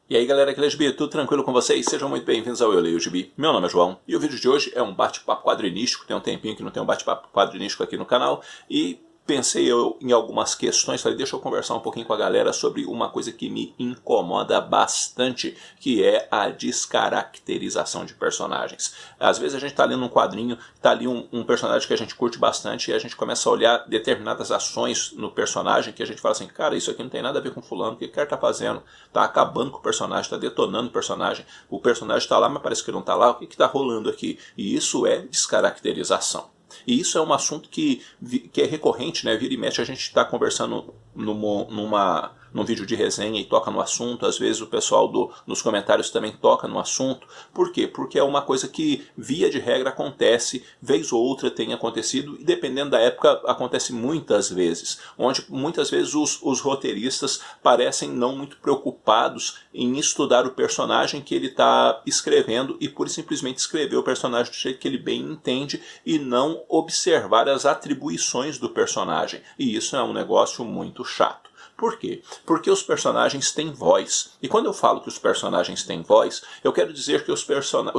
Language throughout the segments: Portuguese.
E aí galera, aqui é o Gibi, tudo tranquilo com vocês? Sejam muito bem-vindos ao Eu Leio o Gibi. Meu nome é João e o vídeo de hoje é um bate-papo quadrinístico. Tem um tempinho que não tem um bate-papo quadrinístico aqui no canal e pensei em algumas questões, falei, deixa eu conversar um pouquinho com a galera sobre uma coisa que me incomoda bastante, que é a descaracterização de personagens. Às vezes a gente está lendo um quadrinho, está ali um personagem que a gente curte bastante e a gente começa a olhar determinadas ações no personagem que a gente fala assim, cara, isso aqui não tem nada a ver com fulano, o que o cara está fazendo? Está acabando com o personagem, está detonando o personagem está lá, mas parece que não está lá, o que está rolando aqui? E isso é descaracterização. E isso é um assunto que é recorrente, né? Vira e mexe a gente está conversando num vídeo de resenha e toca no assunto, às vezes o pessoal nos comentários também toca no assunto. Por quê? Porque é uma coisa que, via de regra, acontece, vez ou outra tem acontecido, e dependendo da época, acontece muitas vezes, onde muitas vezes os roteiristas parecem não muito preocupados em estudar o personagem que ele está escrevendo e pura e simplesmente escrever o personagem do jeito que ele bem entende e não observar as atribuições do personagem. E isso é um negócio muito chato. Por quê? Porque os personagens têm voz. E quando eu falo que os personagens têm voz, eu quero dizer que os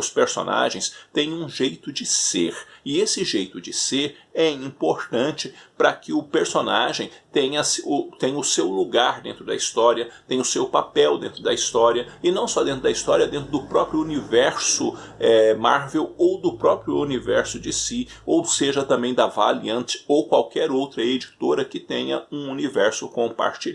personagens têm um jeito de ser. E esse jeito de ser é importante para que o personagem tenha o seu lugar dentro da história, tenha o seu papel dentro da história, e não só dentro da história, dentro do próprio universo Marvel ou do próprio universo DC, ou seja também da Valiant ou qualquer outra editora que tenha um universo compartilhado.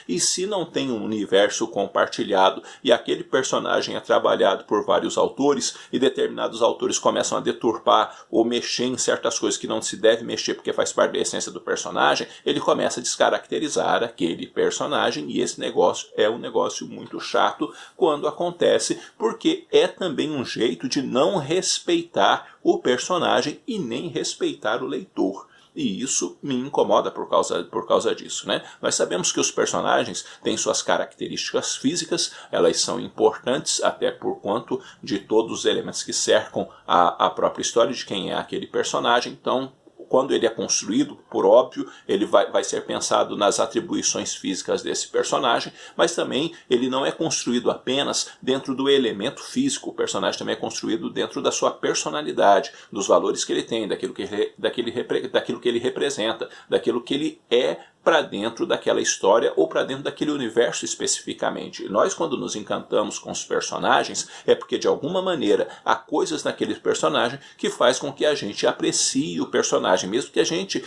E se não tem um universo compartilhado e aquele personagem é trabalhado por vários autores e determinados autores começam a deturpar ou mexer em certas coisas que não se deve mexer porque faz parte da essência do personagem, ele começa a descaracterizar aquele personagem, e esse negócio é um negócio muito chato quando acontece, porque é também um jeito de não respeitar o personagem e nem respeitar o leitor. E isso me incomoda por causa disso, né? Nós sabemos que os personagens têm suas características físicas, elas são importantes até por quanto de todos os elementos que cercam a própria história de quem é aquele personagem. Então, quando ele é construído, por óbvio, ele vai ser pensado nas atribuições físicas desse personagem, mas também ele não é construído apenas dentro do elemento físico. O personagem também é construído dentro da sua personalidade, dos valores que ele tem, daquilo que ele representa, daquilo que ele é para dentro daquela história ou para dentro daquele universo especificamente. Nós, quando nos encantamos com os personagens, é porque de alguma maneira há coisas naquele personagem que faz com que a gente aprecie o personagem, mesmo que a gente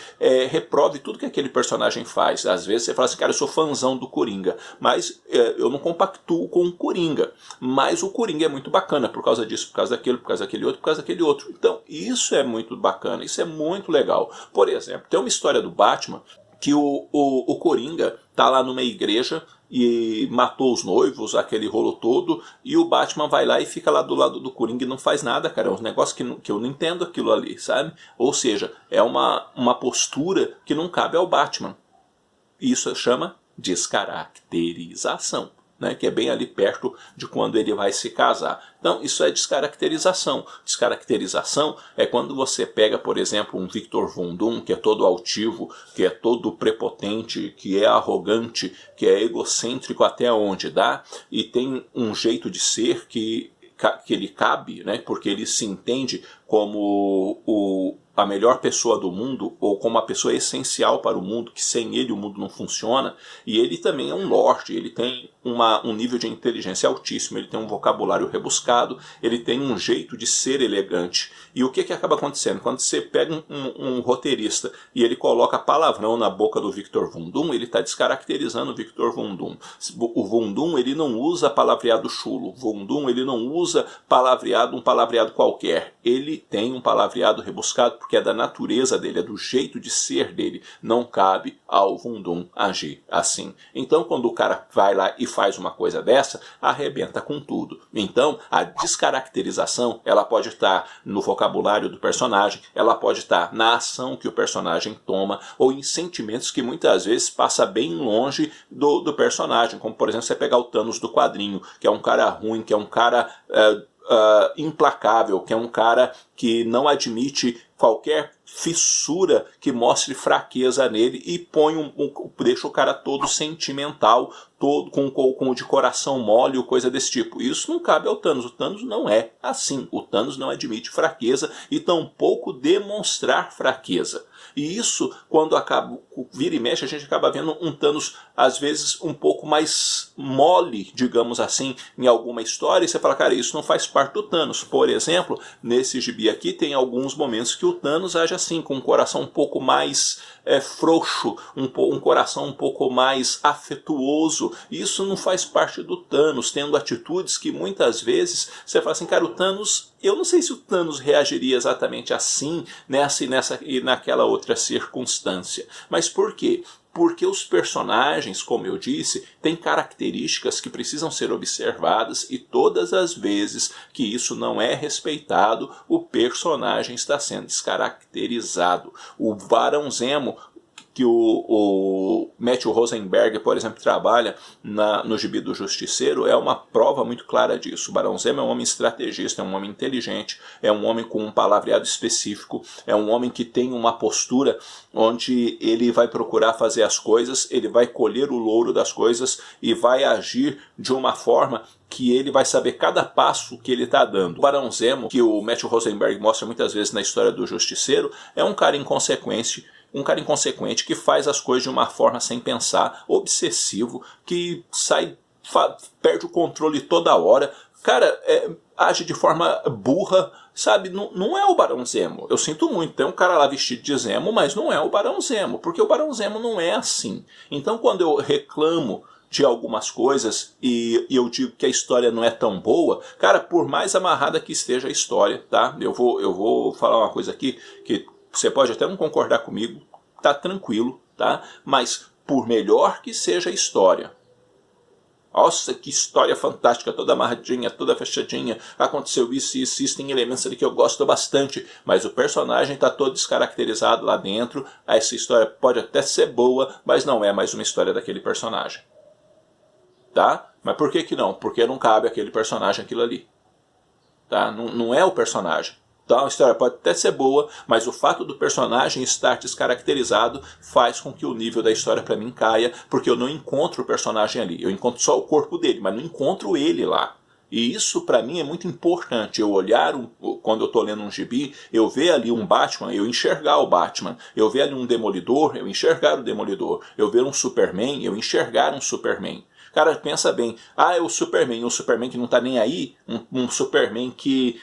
reprove tudo que aquele personagem faz. Às vezes você fala assim, cara, eu sou fãzão do Coringa, mas eu não compactuo com o Coringa, mas o Coringa é muito bacana por causa disso, por causa daquilo, por causa daquele outro, por causa daquele outro. Então isso é muito bacana, isso é muito legal. Por exemplo, tem uma história do Batman que o Coringa tá lá numa igreja e matou os noivos, aquele rolo todo, e o Batman vai lá e fica lá do lado do Coringa e não faz nada, cara. É um negócio que eu não entendo aquilo ali, sabe? Ou seja, é uma postura que não cabe ao Batman. Isso chama descaracterização, né, que é bem ali perto de quando ele vai se casar. Então isso é descaracterização. Descaracterização é quando você pega, por exemplo, um Victor Von Doom, que é todo altivo, que é todo prepotente, que é arrogante, que é egocêntrico até onde dá, e tem um jeito de ser que ele cabe, né, porque ele se entende como a melhor pessoa do mundo, ou como a pessoa essencial para o mundo, que sem ele o mundo não funciona. E ele também é um lorde, ele tem um nível de inteligência altíssimo, ele tem um vocabulário rebuscado, ele tem um jeito de ser elegante. E o que acaba acontecendo? Quando você pega um roteirista e ele coloca palavrão na boca do Victor Von Doom, ele está descaracterizando o Victor Von Doom. O Von Doom, ele não usa palavreado chulo, o Von Doom, ele não usa um palavreado qualquer, ele tem um palavreado rebuscado, porque é da natureza dele, é do jeito de ser dele. Não cabe ao Von Doom agir assim. Então, quando o cara vai lá e faz uma coisa dessa, arrebenta com tudo. Então, a descaracterização, ela pode estar no vocabulário do personagem, ela pode estar na ação que o personagem toma, ou em sentimentos que muitas vezes passa bem longe do personagem. Como, por exemplo, você pegar o Thanos do quadrinho, que é um cara ruim, que é um cara implacável, que é um cara que não admite qualquer fissura que mostre fraqueza nele e põe deixa o cara todo sentimental, todo com o de coração mole ou coisa desse tipo. Isso não cabe ao Thanos. O Thanos não é assim. O Thanos não admite fraqueza e tampouco demonstrar fraqueza. E isso, quando vira e mexe, a gente acaba vendo um Thanos, às vezes, um pouco mais mole, digamos assim, em alguma história, e você fala, cara, isso não faz parte do Thanos. Por exemplo, nesse gibi aqui tem alguns momentos que o Thanos age assim, com um coração um pouco mais frouxo, um coração um pouco mais afetuoso. Isso não faz parte do Thanos, tendo atitudes que muitas vezes você fala assim, cara, o Thanos, eu não sei se o Thanos reagiria exatamente assim, nessa e naquela outra circunstância. Mas por quê? Porque os personagens, como eu disse, têm características que precisam ser observadas e todas as vezes que isso não é respeitado, o personagem está sendo descaracterizado. O Barão Zemo, que o Matthew Rosenberg, por exemplo, trabalha no gibi do Justiceiro, é uma prova muito clara disso. O Barão Zemo é um homem estrategista, é um homem inteligente, é um homem com um palavreado específico, é um homem que tem uma postura onde ele vai procurar fazer as coisas, ele vai colher o louro das coisas e vai agir de uma forma que ele vai saber cada passo que ele está dando. O Barão Zemo, que o Matthew Rosenberg mostra muitas vezes na história do Justiceiro, é um cara inconsequente, que faz as coisas de uma forma sem pensar, obsessivo, que perde o controle toda hora. Cara, age de forma burra, sabe? Não é o Barão Zemo. Eu sinto muito, tem um cara lá vestido de Zemo, mas não é o Barão Zemo, porque o Barão Zemo não é assim. Então quando eu reclamo de algumas coisas e eu digo que a história não é tão boa, cara, por mais amarrada que esteja a história, tá? Eu vou falar uma coisa aqui que você pode até não concordar comigo, tá tranquilo, tá? Mas por melhor que seja a história, nossa, que história fantástica, toda amarradinha, toda fechadinha, aconteceu isso, tem elementos ali que eu gosto bastante, mas o personagem está todo descaracterizado lá dentro, essa história pode até ser boa, mas não é mais uma história daquele personagem. Tá? Mas por que não? Porque não cabe aquele personagem aquilo ali. Tá? Não é o personagem. Então a história pode até ser boa, mas o fato do personagem estar descaracterizado faz com que o nível da história para mim caia, porque eu não encontro o personagem ali. Eu encontro só o corpo dele, mas não encontro ele lá. E isso para mim é muito importante. Eu olhar, quando eu estou lendo um gibi, eu ver ali um Batman, eu enxergar o Batman. Eu ver ali um Demolidor, eu enxergar o Demolidor. Eu ver um Superman, eu enxergar um Superman. Cara, pensa bem, é o Superman que não tá nem aí, um Superman que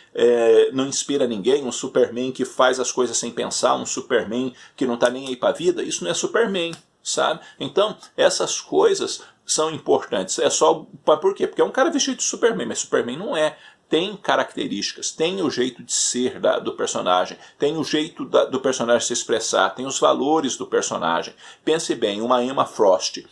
não inspira ninguém, um Superman que faz as coisas sem pensar, um Superman que não tá nem aí pra vida, isso não é Superman, sabe? Então, essas coisas são importantes. Por quê? Porque é um cara vestido de Superman, mas Superman não é. Tem características, tem o jeito de ser do personagem, tem o jeito do personagem se expressar, tem os valores do personagem. Pense bem, uma Emma Frost,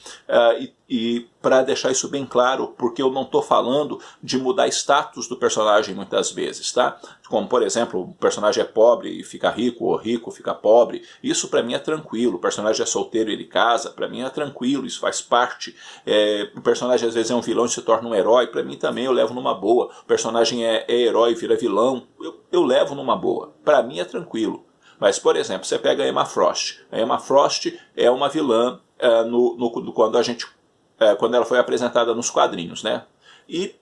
e para deixar isso bem claro, porque eu não estou falando de mudar status do personagem muitas vezes, tá? Como, por exemplo, o personagem é pobre e fica rico, ou rico fica pobre, isso para mim é tranquilo. O personagem é solteiro e ele casa, para mim é tranquilo, isso faz parte. O personagem às vezes é um vilão e se torna um herói, para mim também eu levo numa boa. O personagem é herói e vira vilão, eu levo numa boa, para mim é tranquilo. Mas, por exemplo, você pega a Emma Frost. A Emma Frost é uma vilã quando ela foi apresentada nos quadrinhos, né? E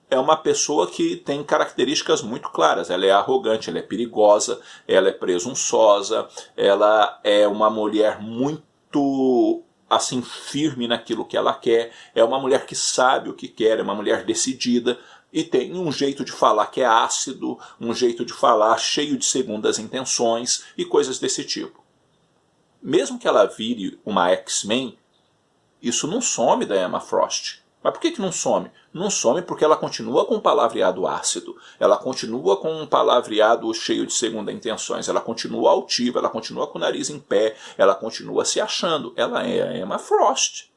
é uma pessoa que tem características muito claras. Ela é arrogante, ela é perigosa, ela é presunçosa, ela é uma mulher muito assim firme naquilo que ela quer, é uma mulher que sabe o que quer, é uma mulher decidida e tem um jeito de falar que é ácido, um jeito de falar cheio de segundas intenções e coisas desse tipo. Mesmo que ela vire uma X-Men, isso não some da Emma Frost. Mas por que não some? Não some porque ela continua com um palavreado ácido, ela continua com um palavreado cheio de segunda intenções, ela continua altiva, ela continua com o nariz em pé, ela continua se achando. Ela é a Emma Frost.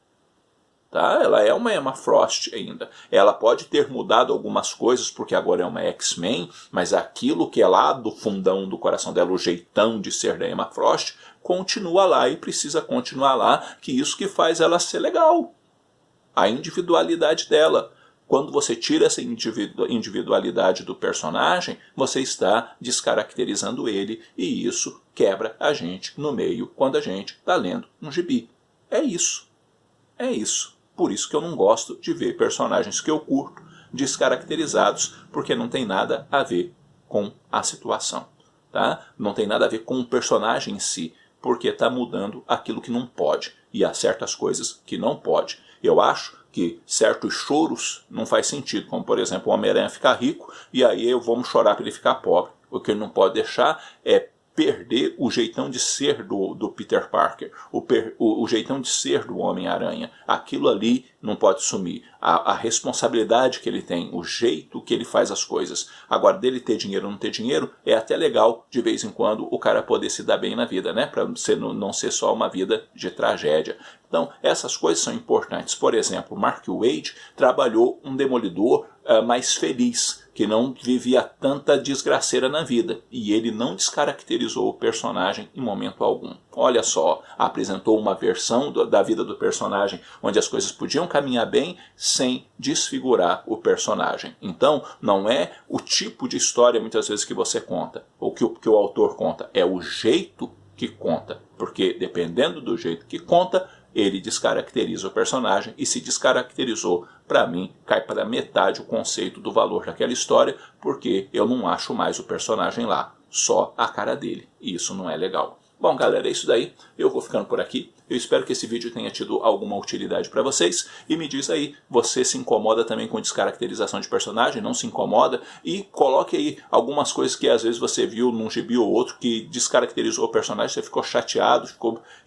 Tá? Ela é uma Emma Frost ainda. Ela pode ter mudado algumas coisas porque agora é uma X-Men, mas aquilo que é lá do fundão do coração dela, o jeitão de ser da Emma Frost, continua lá e precisa continuar lá, que isso que faz ela ser legal. A individualidade dela. Quando você tira essa individualidade do personagem, você está descaracterizando ele, e isso quebra a gente no meio quando a gente está lendo um gibi. É isso. É isso. Por isso que eu não gosto de ver personagens que eu curto descaracterizados, porque não tem nada a ver com a situação. Tá? Não tem nada a ver com o personagem em si, porque está mudando aquilo que não pode. E há certas coisas que não pode. Eu acho que certos choros não faz sentido, como por exemplo o Homem-Aranha ficar rico e aí vamos chorar para ele ficar pobre. O que ele não pode deixar é perder o jeitão de ser do Peter Parker, o jeitão de ser do Homem-Aranha. Aquilo ali não pode sumir. A responsabilidade que ele tem, o jeito que ele faz as coisas. Agora, dele ter dinheiro ou não ter dinheiro, é até legal, de vez em quando, o cara poder se dar bem na vida, né? Para não ser só uma vida de tragédia. Então, essas coisas são importantes. Por exemplo, Mark Waid trabalhou um Demolidor mais feliz, que não vivia tanta desgraceira na vida. E ele não descaracterizou o personagem em momento algum. Olha só, apresentou uma versão da vida do personagem onde as coisas podiam caminhar bem sem desfigurar o personagem. Então, não é o tipo de história muitas vezes que você conta, ou que o autor conta, é o jeito que conta. Porque dependendo do jeito que conta, ele descaracteriza o personagem, e se descaracterizou, para mim, cai para metade o conceito do valor daquela história, porque eu não acho mais o personagem lá, só a cara dele, e isso não é legal. Bom, galera, é isso daí. Eu vou ficando por aqui. Eu espero que esse vídeo tenha tido alguma utilidade para vocês. E me diz aí, você se incomoda também com descaracterização de personagem? Não se incomoda? E coloque aí algumas coisas que às vezes você viu num gibi ou outro que descaracterizou o personagem, você ficou chateado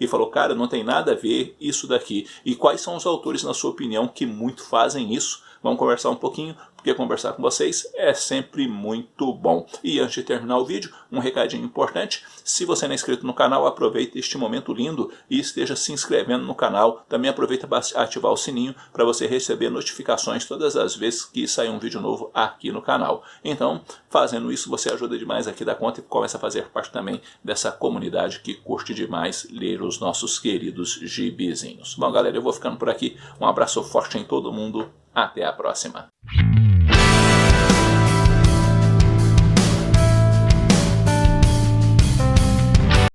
e falou, cara, não tem nada a ver isso daqui. E quais são os autores, na sua opinião, que muito fazem isso? Vamos conversar um pouquinho, porque conversar com vocês é sempre muito bom. E antes de terminar o vídeo, um recadinho importante. Se você não é inscrito no canal, aproveite este momento lindo e esteja se inscrevendo no canal. Também aproveita para ativar o sininho para você receber notificações todas as vezes que sair um vídeo novo aqui no canal. Então, fazendo isso, você ajuda demais aqui da conta e começa a fazer parte também dessa comunidade que curte demais ler os nossos queridos gibizinhos. Bom, galera, eu vou ficando por aqui. Um abraço forte em todo mundo. Até a próxima.